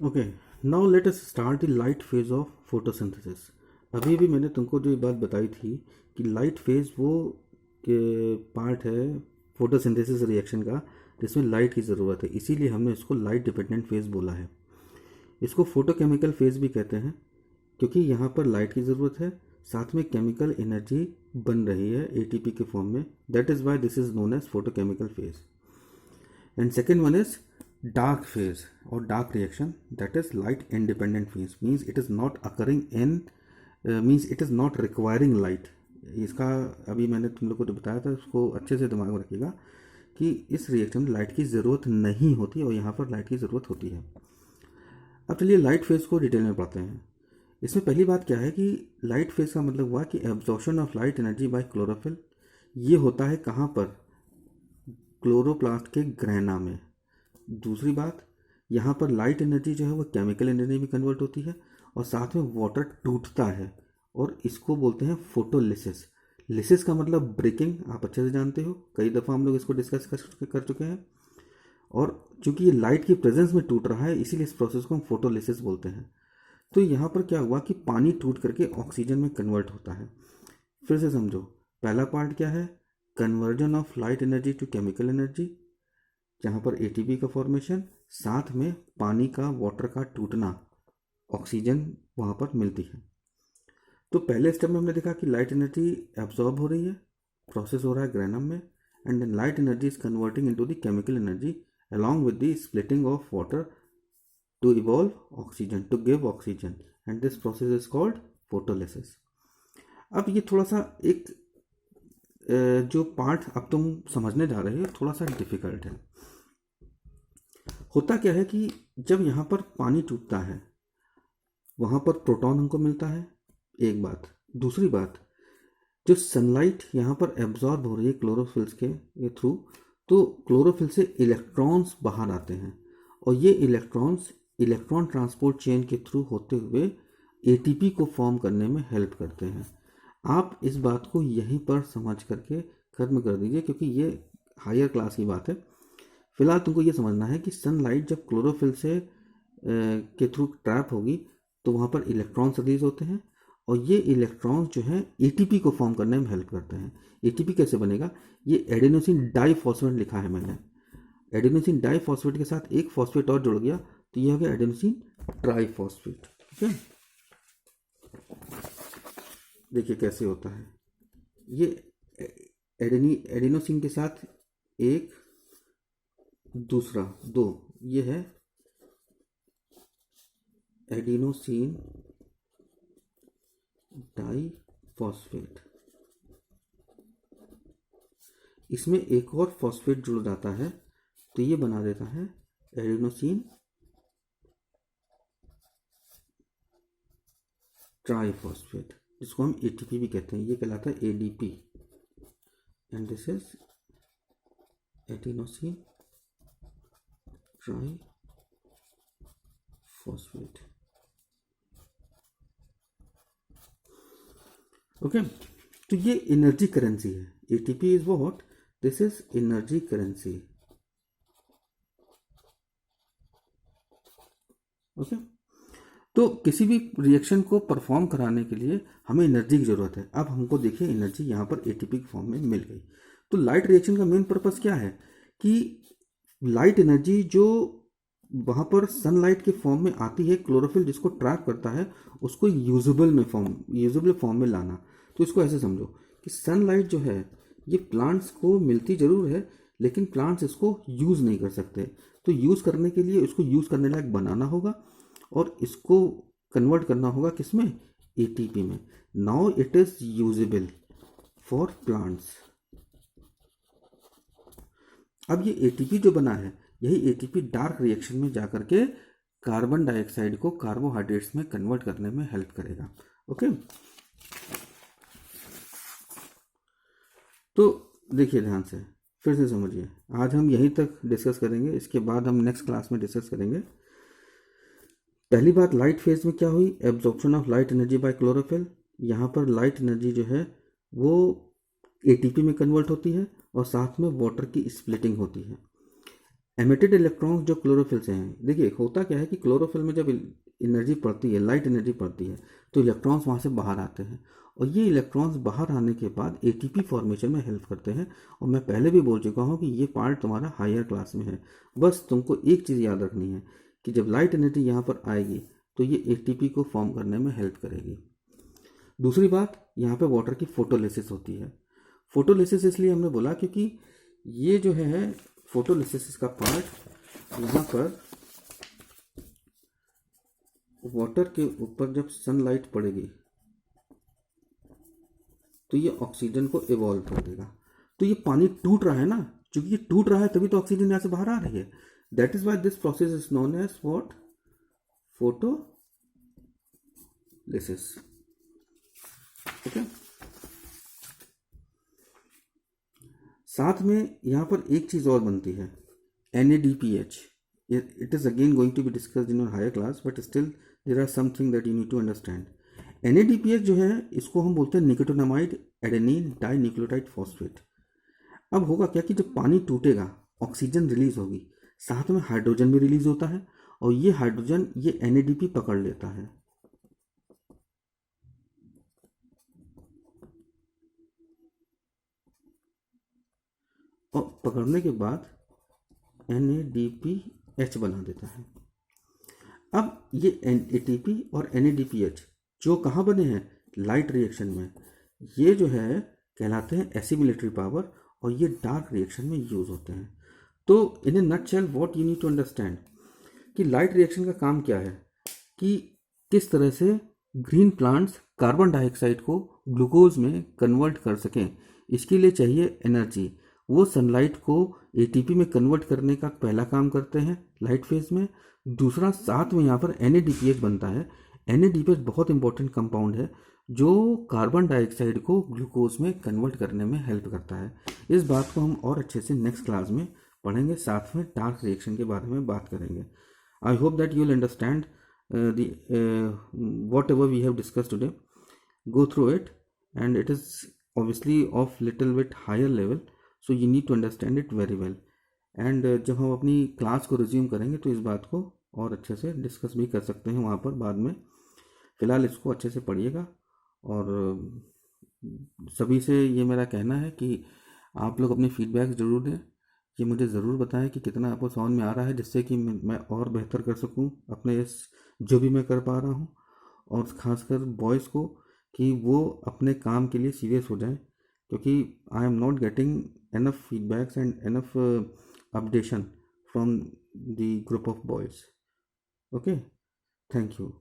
Okay, now let us start the light phase of photosynthesis. अभी भी मैंने तुमको जो ये बात बताई थी कि लाइट फेज वो के पार्ट है फोटोसिंथेसिस रिएक्शन का जिसमें लाइट की ज़रूरत है, इसीलिए हमने इसको लाइट डिपेंडेंट फेज बोला है। इसको फोटोकेमिकल फेज भी कहते हैं क्योंकि यहाँ पर लाइट की ज़रूरत है, साथ में केमिकल एनर्जी बन रही है एटीपी के फॉर्म में। That is why this is known as photochemical phase. And second one is dark phase or dark reaction, that is light independent phase, means it is not occurring in means it is not requiring light। इसका अभी मैंने तुम लोग को जो बताया था उसको अच्छे से दिमाग में रखिएगा कि इस रिएक्शन में लाइट की ज़रूरत नहीं होती और यहाँ पर लाइट की ज़रूरत होती है। अब चलिए लाइट फेज को डिटेल में पढ़ते हैं। इसमें पहली बात क्या है कि लाइट फेज का मतलब हुआ कि absorption of light energy by chlorophyll. ये होता है कहाँ पर? क्लोरोप्लास्ट के ग्रहणा में। दूसरी बात, यहाँ पर लाइट एनर्जी जो है वो केमिकल एनर्जी में कन्वर्ट होती है और साथ में वाटर टूटता है और इसको बोलते हैं फोटोलिसिस। लिसिस का मतलब ब्रेकिंग, आप अच्छे से जानते हो, कई दफ़ा हम लोग इसको डिस्कस कर चुके हैं। और चूंकि ये लाइट की प्रेजेंस में टूट रहा है इसीलिए इस प्रोसेस को हम फोटोलिसिस बोलते हैं। तो यहाँ पर क्या हुआ कि पानी टूट करके ऑक्सीजन में कन्वर्ट होता है। फिर से समझो, पहला पार्ट क्या है? Conversion of light energy to chemical energy, जहाँ पर एटीपी का फॉर्मेशन, साथ में पानी का, वाटर का टूटना, ऑक्सीजन वहाँ पर मिलती है। तो पहले स्टेप में हमने देखा कि लाइट एनर्जी एब्जॉर्ब हो रही है, प्रोसेस हो रहा है ग्रैनम में, and then light energy is converting into the chemical energy along with the splitting of water to evolve oxygen, to give oxygen, and this process is called photolysis। अब ये थोड़ा सा एक जो पार्ट अब तुम समझने जा रहे हो थोड़ा सा डिफिकल्ट है। होता क्या है कि जब यहाँ पर पानी टूटता है वहाँ पर प्रोटॉन हमको मिलता है, एक बात। दूसरी बात, जो सनलाइट यहाँ पर एब्जॉर्ब हो रही है क्लोरोफिल्स के ये थ्रू, तो क्लोरोफिल से इलेक्ट्रॉन्स बाहर आते हैं और ये इलेक्ट्रॉन्स इलेक्ट्रॉन ट्रांसपोर्ट चेन के थ्रू होते हुए एटीपी को फॉर्म करने में हेल्प करते हैं। आप इस बात को यहीं पर समझ करके खत्म कर दीजिए क्योंकि ये हायर क्लास की बात है। फिलहाल तुमको ये समझना है कि सनलाइट जब क्लोरोफिल से के थ्रू ट्रैप होगी तो वहाँ पर इलेक्ट्रॉन्स रिलीज होते हैं और ये इलेक्ट्रॉन्स जो हैं एटीपी को फॉर्म करने में हेल्प करते हैं। एटीपी कैसे बनेगा? ये एडेनोसिन डाइफॉस्फेट लिखा है मैंने। एडेनोसिन डाइफॉस्फेट के साथ एक फॉस्फेट और जुड़ गया तो ये हो गया एडेनोसिन ट्राइफॉस्फेट। ठीक है, देखिए कैसे होता है। ये एडेनोसिन के साथ एक, दूसरा दो, ये है एडिनोसिन डाइफॉस्फेट। इसमें एक और फॉस्फेट जुड़ जाता है तो ये बना देता है एडिनोसिन ट्राइफॉस्फेट, जिसको हम एटीपी भी कहते हैं। ये कहलाता है ADP and this is adenosine triphosphate. Okay, तो ये एनर्जी करेंसी है। ATP is what? This is energy currency. Okay, तो किसी भी रिएक्शन को परफॉर्म कराने के लिए हमें एनर्जी की ज़रूरत है। अब हमको देखिए एनर्जी यहाँ पर एटीपी के फॉर्म में मिल गई। तो लाइट रिएक्शन का मेन पर्पस क्या है कि लाइट एनर्जी जो वहाँ पर सनलाइट के फॉर्म में आती है, क्लोरोफिल जिसको ट्रैप करता है, उसको यूजेबल फॉर्म में लाना। तो इसको ऐसे समझो कि सनलाइट जो है ये प्लांट्स को मिलती ज़रूर है लेकिन प्लांट्स इसको यूज़ नहीं कर सकते। तो यूज़ करने के लिए इसको यूज़ करने लायक बनाना होगा और इसको कन्वर्ट करना होगा किसमें? एटीपी में। Now it is usable for plants. अब ये एटीपी जो बना है यही एटीपी डार्क रिएक्शन में जाकर के कार्बन डाइऑक्साइड को कार्बोहाइड्रेट्स में कन्वर्ट करने में हेल्प करेगा। ओके, तो देखिए ध्यान से, फिर से समझिए। आज हम यहीं तक डिस्कस करेंगे, इसके बाद हम नेक्स्ट क्लास में डिस्कस करेंगे। पहली बात, लाइट फेज में क्या हुई? Absorption of light energy by chlorophyll. यहाँ पर लाइट एनर्जी जो है वो एटीपी में कन्वर्ट होती है और साथ में वाटर की स्प्लिटिंग होती है। एमिटेड इलेक्ट्रॉन्स जो क्लोरोफिल से हैं, देखिए होता क्या है कि क्लोरोफिल में जब एनर्जी पड़ती है, लाइट एनर्जी पड़ती है, तो इलेक्ट्रॉन्स वहाँ से बाहर आते हैं और ये इलेक्ट्रॉन्स बाहर आने के बाद एटीपी फॉर्मेशन में हेल्प करते हैं। और मैं पहले भी बोल चुका हूँ कि ये पार्ट तुम्हारा हायर क्लास में है। बस तुमको एक चीज़ याद रखनी है कि जब लाइट एनर्जी यहाँ पर आएगी तो ये एटीपी को फॉर्म करने में हेल्प करेगी। दूसरी बात, यहाँ पे वाटर की फोटोलिसिस होती है। फोटोलिसिस इसलिए हमने बोला क्योंकि ये जो है फोटोलिसिस का पार्ट, यहाँ पर वाटर के ऊपर जब सनलाइट पड़ेगी तो ये ऑक्सीजन को इवॉल्व कर देगा। तो ये पानी टूट रहा है ना, क्योंकि ये टूट रहा है तभी तो ऑक्सीजन यहाँ से बाहर आ रही है। That is why this process is known as what, photolysis. Okay, साथ में यहाँ पर एक चीज़ और बनती है, NADPH। It is again going to be discussed in your higher class, but still there are something that you need to understand. NADPH जो है इसको हम बोलते हैं nicotinamide adenine dinucleotide phosphate. अब होगा क्या कि जब पानी टूटेगा ऑक्सीजन रिलीज होगी, साथ में हाइड्रोजन भी रिलीज होता है और ये हाइड्रोजन ये NADP पकड़ लेता है। और पकड़ने के बाद NADPH बना देता है। अब ये ATP और NADPH जो कहाँ बने हैं, लाइट रिएक्शन में, ये जो है कहलाते हैं एसिमिलेटरी पावर और ये डार्क रिएक्शन में यूज होते हैं। तो in a nutshell what you need to understand कि लाइट रिएक्शन का काम क्या है, कि किस तरह से ग्रीन प्लांट्स कार्बन डाइऑक्साइड को ग्लूकोज में कन्वर्ट कर सकें। इसके लिए चाहिए एनर्जी। वो सनलाइट को एटीपी में कन्वर्ट करने का पहला काम करते हैं लाइट फेज में। दूसरा, साथ में यहाँ पर NADPH बनता है। NADPH बहुत इंपॉर्टेंट कंपाउंड है जो कार्बन डाइऑक्साइड को ग्लूकोज में कन्वर्ट करने में हेल्प करता है। इस बात को हम और अच्छे से नेक्स्ट क्लास में पढ़ेंगे, साथ में डार्क रिएक्शन के बारे में बात करेंगे। I hope that you will understand whatever we have discussed today. Go through it, and it is obviously of little bit higher level, so you need to understand it very well. And जब हम अपनी class को resume करेंगे तो इस बात को और अच्छे से डिस्कस भी कर सकते हैं वहाँ पर बाद में। फ़िलहाल इसको अच्छे से पढ़िएगा और सभी से ये मेरा कहना है कि आप लोग अपने फीडबैक ज़रूर दें। ये मुझे ज़रूर बताएं कि कितना आपको समझ में आ रहा है, जिससे कि मैं और बेहतर कर सकूं अपने इस जो भी मैं कर पा रहा हूं। और ख़ासकर बॉयज़ को कि वो अपने काम के लिए सीरियस हो जाएं, क्योंकि I am not getting enough feedbacks and enough updation from the group of boys. Okay, thank you.